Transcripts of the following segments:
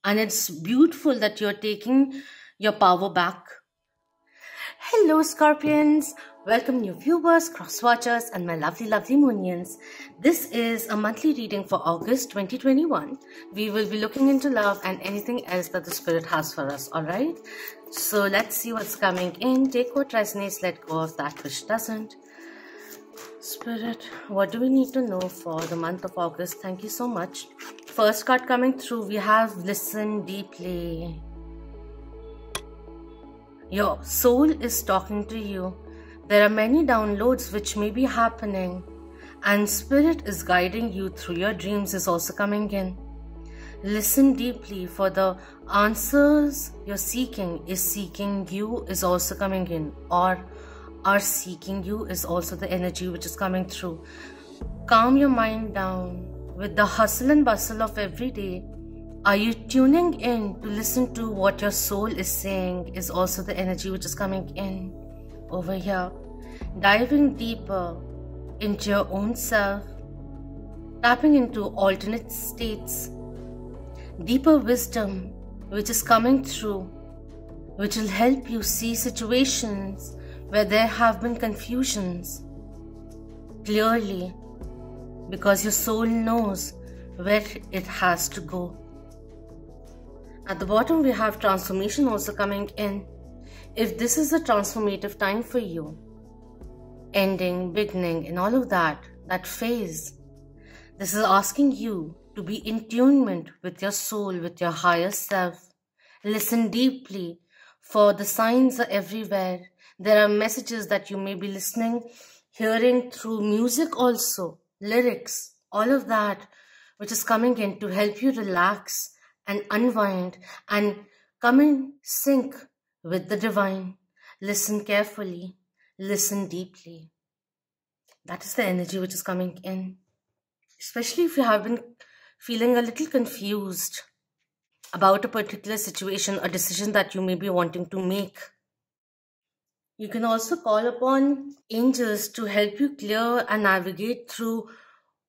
And it's beautiful that you're taking your power back. Hello, Scorpions! Welcome, new viewers, cross watchers, and my lovely, lovely Moonians. This is a monthly reading for August 2021. We will be looking into love and anything else that the Spirit has for us, alright? So let's see what's coming in. Take what resonates, let go of that which doesn't. Spirit, what do we need to know for the month of August? Thank you so much. First card coming through, we have listen deeply. Your soul is talking to you. There are many downloads which may be happening, and Spirit is guiding you through your dreams is also coming in. Listen deeply, for the answers you're seeking is seeking you is also coming in, or are seeking you is also the energy which is coming through. Calm your mind down. With the hustle and bustle of every day, are you tuning in to listen to what your soul is saying is also the energy which is coming in over here. Diving deeper into your own self, tapping into alternate states, deeper wisdom which is coming through, which will help you see situations where there have been confusions clearly, because your soul knows where it has to go. At the bottom we have transformation also coming in. If this is a transformative time for you, ending, beginning, and all of that phase, this is asking you to be in tunement with your soul, with your higher self. Listen deeply, for the signs are everywhere. There are messages that you may be listening, hearing through music also, lyrics, all of that which is coming in to help you relax and unwind and come in sync with the divine. Listen carefully, listen deeply. That is the energy which is coming in. Especially if you have been feeling a little confused about a particular situation or decision that you may be wanting to make. You can also call upon angels to help you clear and navigate through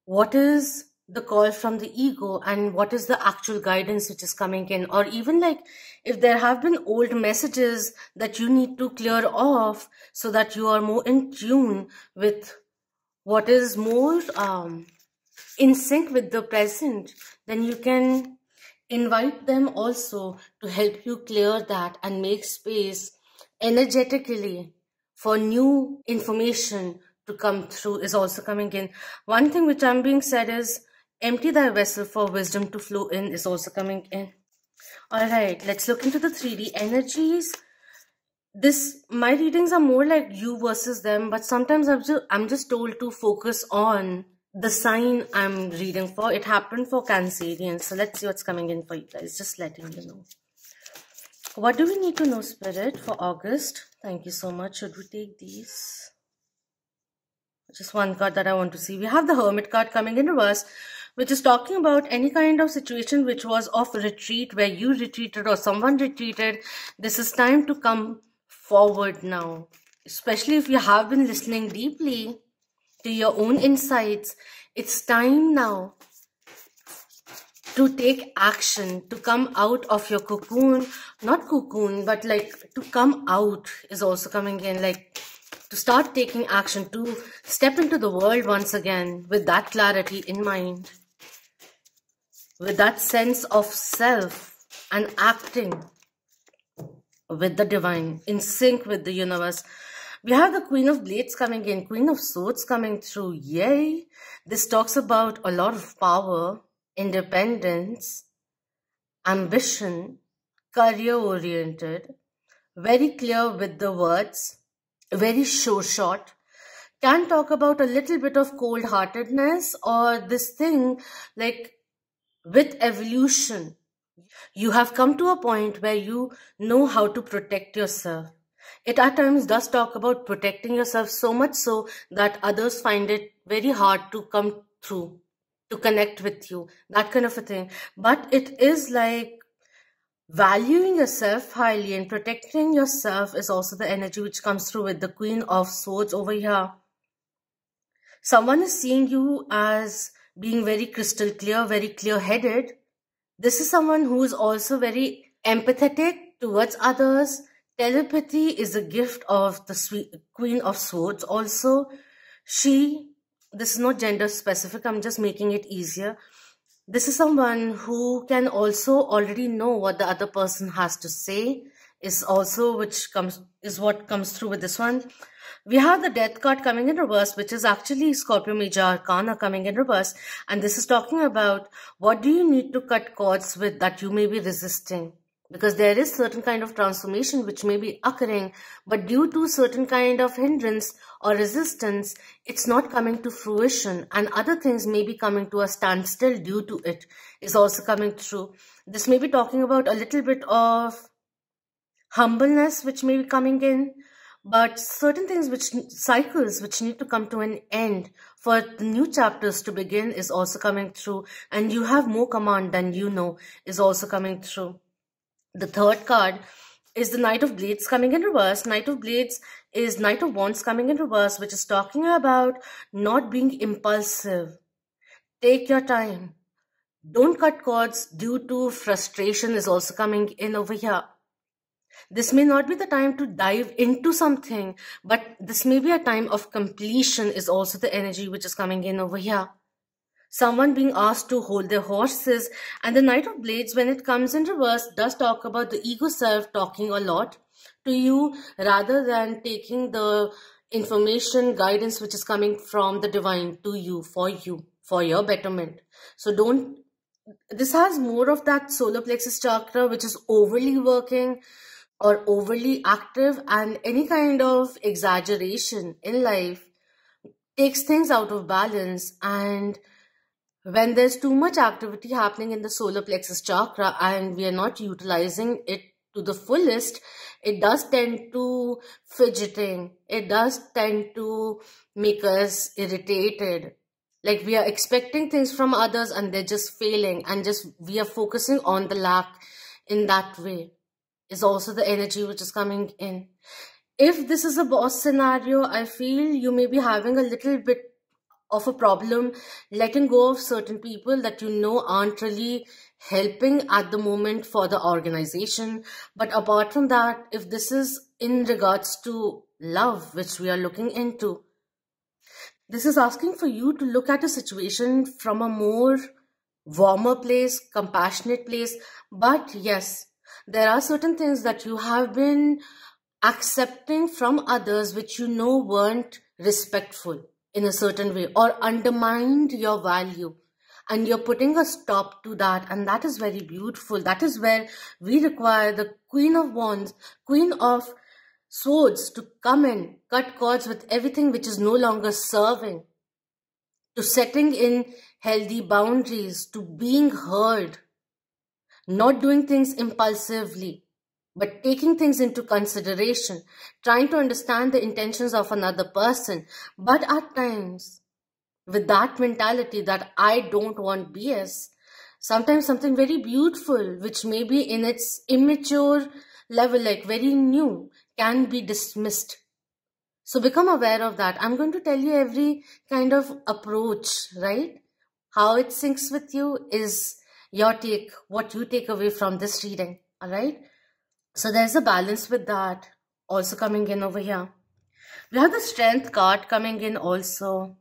what is the call from the ego and what is the actual guidance which is coming in. Or even like if there have been old messages that you need to clear off so that you are more in tune with what is more in sync with the present, then you can invite them also to help you clear that and make space energetically for new information to come through is also coming in. One thing which I'm being said is empty thy vessel for wisdom to flow in is also coming in. Alright, let's look into the 3D energies. My readings are more like you versus them, but sometimes I'm just told to focus on the sign I'm reading for. It happened for Cancerians, so let's see what's coming in for you guys. Just letting you know. What do we need to know, Spirit, for August? Thank you so much. Should we take these? Just one card that I want to see. We have the Hermit card coming in reverse, which is talking about any kind of situation which was of retreat, where you retreated or someone retreated. This is time to come forward now. Especially if you have been listening deeply to your own insights, it's time now to take action, to come out of your cocoon. Not cocoon, but like to come out is also coming in, like to start taking action, to step into the world once again with that clarity in mind, with that sense of self, and acting with the divine, in sync with the universe. We have the Queen of Blades coming in, Queen of Swords coming through. Yay! This talks about a lot of power, independence, ambition, career-oriented, very clear with the words, very sure-shot. Can talk about a little bit of cold-heartedness or this thing like with evolution. You have come to a point where you know how to protect yourself. It at times does talk about protecting yourself, so much so that others find it very hard to come through, to connect with you, that kind of a thing. But it is like valuing yourself highly and protecting yourself is also the energy which comes through with the Queen of Swords over here. Someone is seeing you as being very crystal clear, very clear-headed, This is someone who is also very empathetic towards others. Telepathy is a gift of the Queen of Swords. Also, this is not gender specific, I'm just making it easier. This is someone who can also already know what the other person has to say, is what comes through with this one. We have the Death card coming in reverse, which is actually Scorpio Major Arcana coming in reverse. And this is talking about what do you need to cut cords with that you may be resisting. Because there is certain kind of transformation which may be occurring, but due to certain kind of hindrance or resistance, it's not coming to fruition, and other things may be coming to a standstill due to it, is also coming through. This may be talking about a little bit of humbleness which may be coming in, but certain things cycles which need to come to an end for the new chapters to begin is also coming through, and you have more command than you know is also coming through. The third card is the Knight of Blades coming in reverse. Knight of Blades is Knight of Wands coming in reverse, which is talking about not being impulsive. Take your time. Don't cut cords due to frustration is also coming in over here. This may not be the time to dive into something, but this may be a time of completion is also the energy which is coming in over here. Someone being asked to hold their horses, and the Knight of Blades, when it comes in reverse, does talk about the ego self talking a lot to you rather than taking the information, guidance which is coming from the divine to you, for your betterment. So this has more of that solar plexus chakra which is overly working or overly active, and any kind of exaggeration in life takes things out of balance. And when there's too much activity happening in the solar plexus chakra and we are not utilizing it to the fullest, it does tend to fidgeting. It does tend to make us irritated. Like we are expecting things from others and they're just failing, and we are focusing on the lack in that way is also the energy which is coming in. If this is a boss scenario, I feel you may be having a little bit of a problem letting go of certain people that you know aren't really helping at the moment for the organization. But apart from that, if this is in regards to love, which we are looking into, this is asking for you to look at a situation from a more warmer place, compassionate place. But yes, there are certain things that you have been accepting from others which you know weren't respectful in a certain way or undermined your value, and you're putting a stop to that, and that is very beautiful. That is where we require the Queen of Wands, Queen of Swords to come in, cut cords with everything which is no longer serving, to setting in healthy boundaries, to being heard, not doing things impulsively, but taking things into consideration, trying to understand the intentions of another person, but at times with that mentality that I don't want BS. Sometimes something very beautiful, which may be in its immature level, like very new, can be dismissed. So become aware of that. I'm going to tell you every kind of approach, right? How it syncs with you is your take, what you take away from this reading, all right? So there's a balance with that also coming in over here. We have the Strength card coming in also.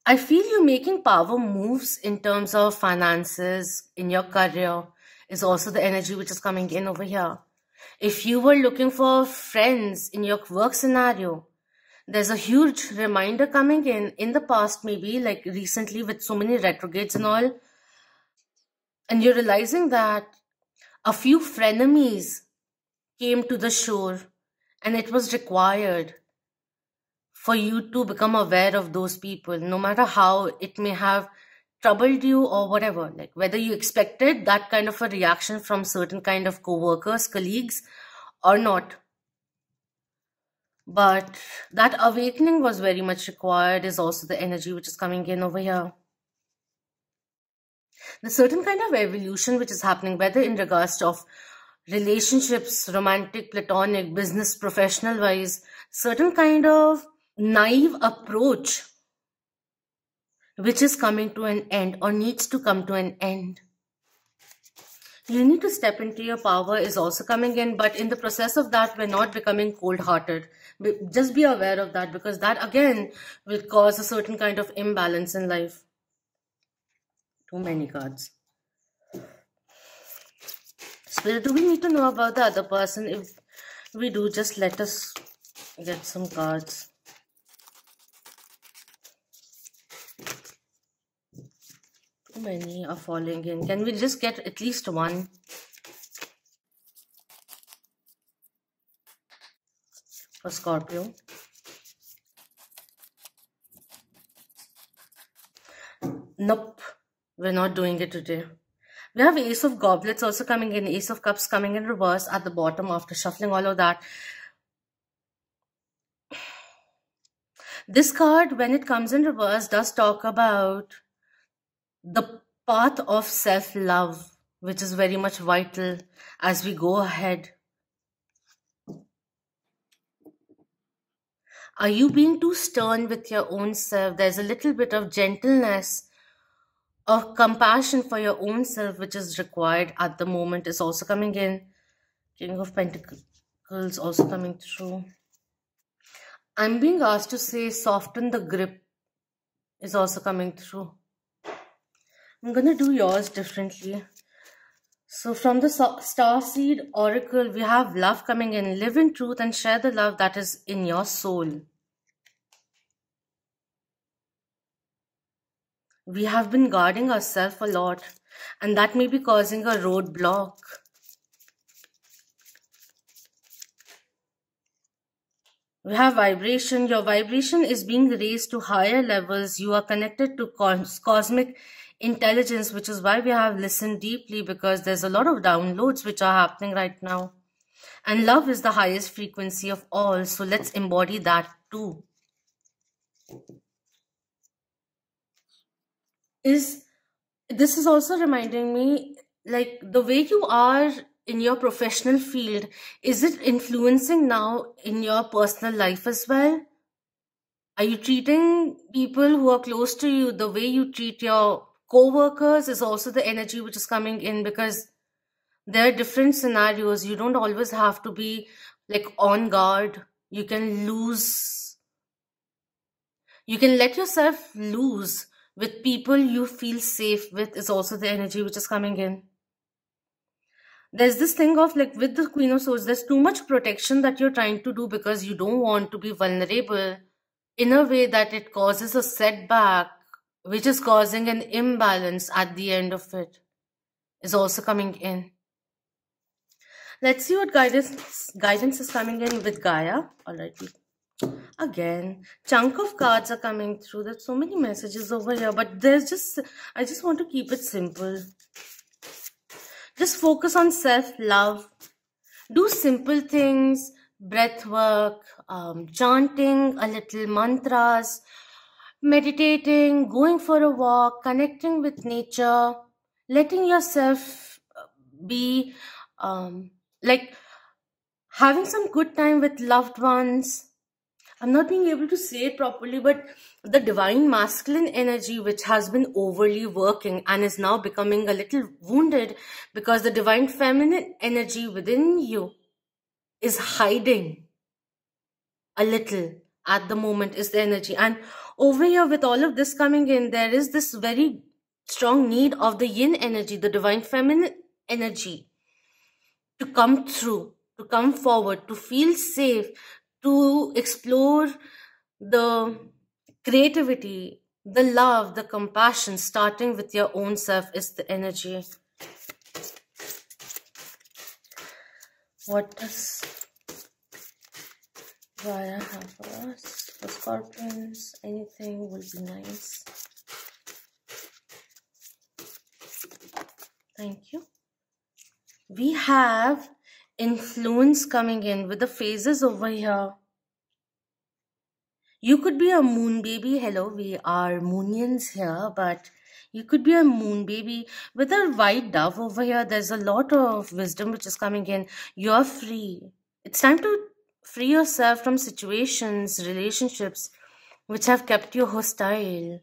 I feel you making power moves in terms of finances, in your career, is also the energy which is coming in over here. If you were looking for friends in your work scenario, there's a huge reminder coming in the past, maybe like recently with so many retrogrades and all, and you're realizing that a few frenemies came to the shore, and it was required for you to become aware of those people, no matter how it may have troubled you or whatever, like whether you expected that kind of a reaction from certain kind of co-workers, colleagues or not. But that awakening was very much required is also the energy which is coming in over here. The certain kind of evolution which is happening, whether in regards of relationships, romantic, platonic, business, professional wise, certain kind of naive approach which is coming to an end or needs to come to an end. You need to step into your power is also coming in, but in the process of that, we're not becoming cold-hearted. Just be aware of that, because that again will cause a certain kind of imbalance in life. Too many cards. Spirit, do we need to know about the other person? If we do, just let us get some cards. Too many are falling in. Can we just get at least one? For Scorpio. Nope, we're not doing it today. We have Ace of Goblets also coming in, Ace of Cups coming in reverse at the bottom after shuffling all of that. This card, when it comes in reverse, does talk about the path of self-love, which is very much vital as we go ahead. Are you being too stern with your own self? There's a little bit of gentleness, of compassion for your own self, which is required at the moment, is also coming in. King of Pentacles also coming through. I'm being asked to say soften the grip is also coming through. I'm going to do yours differently. So from the Starseed Oracle, we have love coming in. Live in truth and share the love that is in your soul. We have been guarding ourselves a lot, and that may be causing a roadblock. We have vibration. Your vibration is being raised to higher levels. You are connected to cosmic intelligence, which is why we have listened deeply, because there's a lot of downloads which are happening right now. And love is the highest frequency of all. So let's embody that too. This is also reminding me, like, the way you are in your professional field, is it influencing now in your personal life as well? Are you treating people who are close to you the way you treat your co-workers? Is also the energy which is coming in, because there are different scenarios. You don't always have to be like on guard. You can let yourself loose with people you feel safe with, is also the energy which is coming in. There's this thing of, like, with the Queen of Swords, there's too much protection that you're trying to do because you don't want to be vulnerable in a way that it causes a setback, which is causing an imbalance at the end of it, is also coming in. Let's see what guidance is coming in with Gaia. All right. Again, chunk of cards are coming through. There's so many messages over here, but I just want to keep it simple. Just focus on self-love. Do simple things, breath work, chanting a little mantras, meditating, going for a walk, connecting with nature, letting yourself be like having some good time with loved ones. I'm not being able to say it properly, but the divine masculine energy, which has been overly working and is now becoming a little wounded because the divine feminine energy within you is hiding a little at the moment, is the energy. And over here, with all of this coming in, there is this very strong need of the yin energy, the divine feminine energy, to come through, to come forward, to feel safe, to explore the creativity, the love, the compassion, starting with your own self, is the energy. What does Gaia have for us? For Scorpions, anything will be nice. Thank you. We have influence coming in with the phases over here. You could be a moon baby. Hello, we are moonians here, but you could be a moon baby with a white dove over here. There's a lot of wisdom which is coming in. You're free. It's time to free yourself from situations, relationships which have kept you hostile,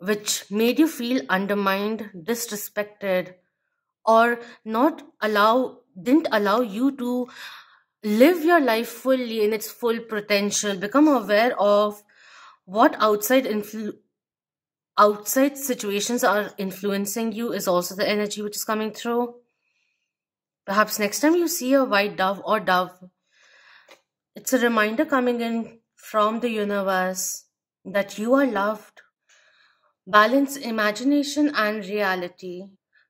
which made you feel undermined, disrespected, or not allow didn't allow you to live your life fully in its full potential. Become aware of what outside situations are influencing you is also the energy which is coming through. Perhaps next time you see a white dove or dove, it's a reminder coming in from the universe that you are loved. Balance imagination and reality.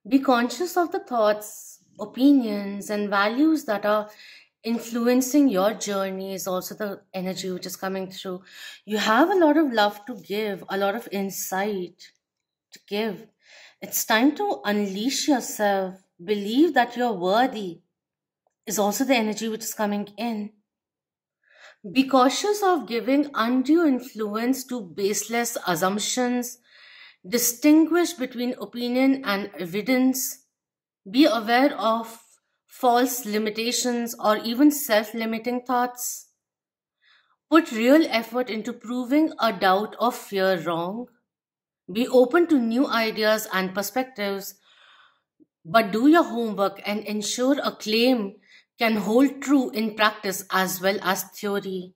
Be conscious of the thoughts, opinions, and values that are influencing your journey is also the energy which is coming through. You have a lot of love to give, a lot of insight to give. It's time to unleash yourself. Believe that you're worthy is also the energy which is coming in. Be cautious of giving undue influence to baseless assumptions. Distinguish between opinion and evidence. Be aware of false limitations or even self limiting thoughts. Put real effort into proving a doubt or fear wrong. Be open to new ideas and perspectives, but do your homework and ensure a claim can hold true in practice as well as theory.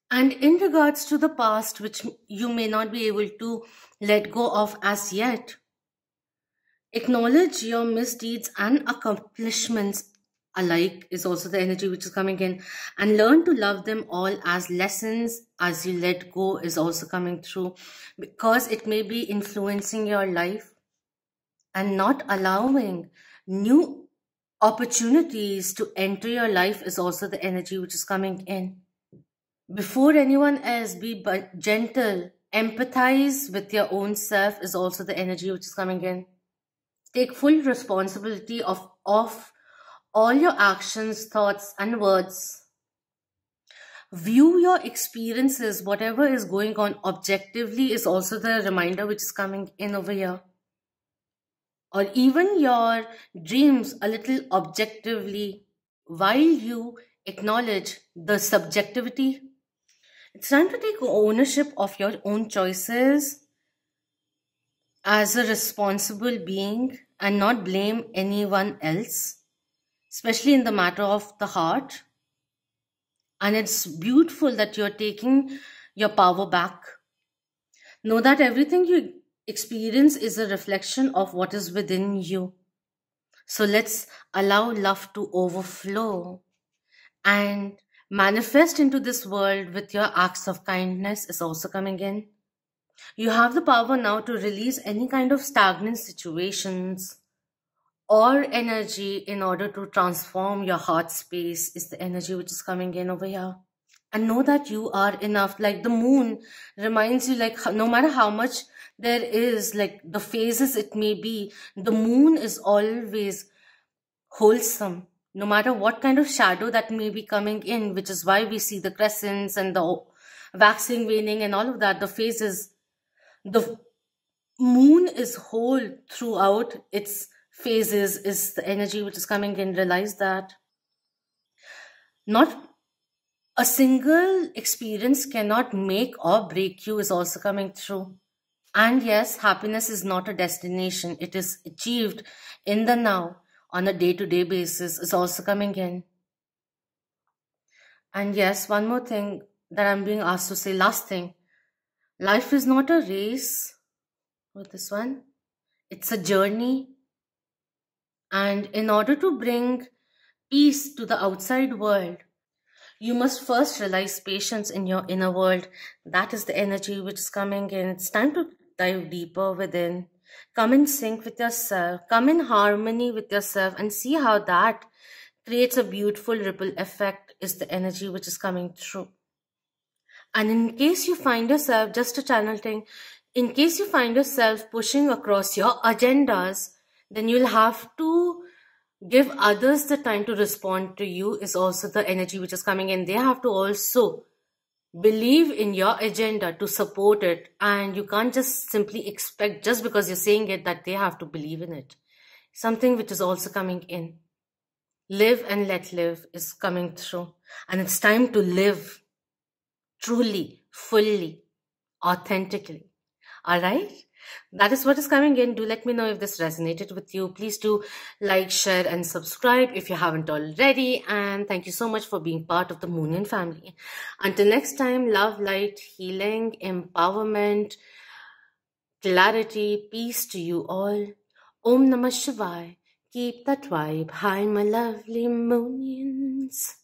And in regards to the past, which you may not be able to let go of as yet, acknowledge your misdeeds and accomplishments alike is also the energy which is coming in, and learn to love them all as lessons as you let go is also coming through, because it may be influencing your life and not allowing new opportunities to enter your life is also the energy which is coming in. Before anyone else, be gentle. Empathize with your own self is also the energy which is coming in. Take full responsibility of all your actions, thoughts, and words. View your experiences, whatever is going on objectively, is also the reminder which is coming in over here. Or even your dreams a little objectively, while you acknowledge the subjectivity. It's time to take ownership of your own choices as a responsible being and not blame anyone else, especially in the matter of the heart. And it's beautiful that you're taking your power back. Know that everything you experience is a reflection of what is within you. So let's allow love to overflow and manifest into this world with your acts of kindness is also coming in. You have the power now to release any kind of stagnant situations or energy in order to transform your heart space is the energy which is coming in over here. And know that you are enough. Like the moon reminds you, like no matter how much there is, like the phases it may be, the moon is always wholesome. No matter what kind of shadow that may be coming in, which is why we see the crescents and the waxing, waning and all of that, the phases. The moon is whole throughout its phases is the energy which is coming in. Realize that not a single experience cannot make or break you is also coming through. And yes, happiness is not a destination. It is achieved in the now on a day-to-day basis is also coming in. And yes, one more thing that I'm being asked to say, last thing. Life is not a race with this one. It's a journey. And in order to bring peace to the outside world, you must first realize patience in your inner world. That is the energy which is coming in. It's time to dive deeper within. Come in sync with yourself. Come in harmony with yourself and see how that creates a beautiful ripple effect is the energy which is coming through. And in case you find yourself, just a channel thing, in case you find yourself pushing across your agendas, then you'll have to give others the time to respond to you is also the energy which is coming in. They have to also believe in your agenda to support it, and you can't just simply expect just because you're saying it that they have to believe in it. Something which is also coming in. Live and let live is coming through, and it's time to live truly, fully, authentically. All right? That is what is coming in. Do let me know if this resonated with you. Please do like, share, and subscribe if you haven't already. And thank you so much for being part of the Moonian family. Until next time, love, light, healing, empowerment, clarity, peace to you all. Om Namah Shivaya. Keep that vibe high, my lovely Moonians.